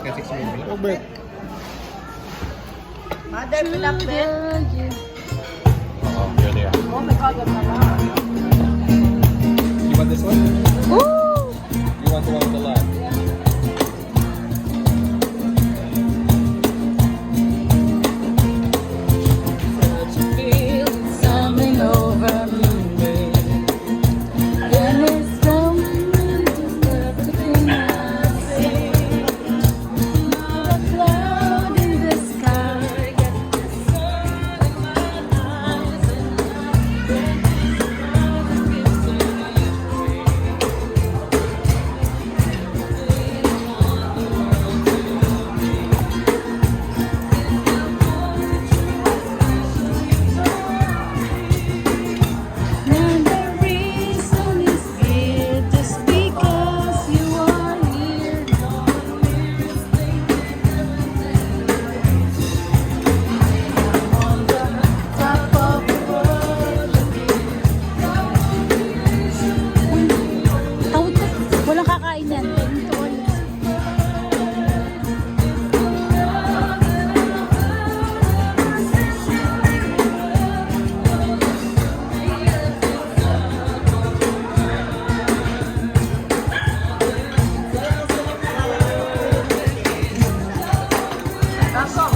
kasi sumili. Robert. Mother, pinakbet. Oo, yun yan. Oh my God, ang mama. You want this one? Woo! You want the one with the left? Something over me, and it's coming to everything I see. Not a cloud in the sky, the sun in my eyes, and and the reason is here just because you are here. On the top of the world. Tawag ka. Walang kakain yan. Kaso,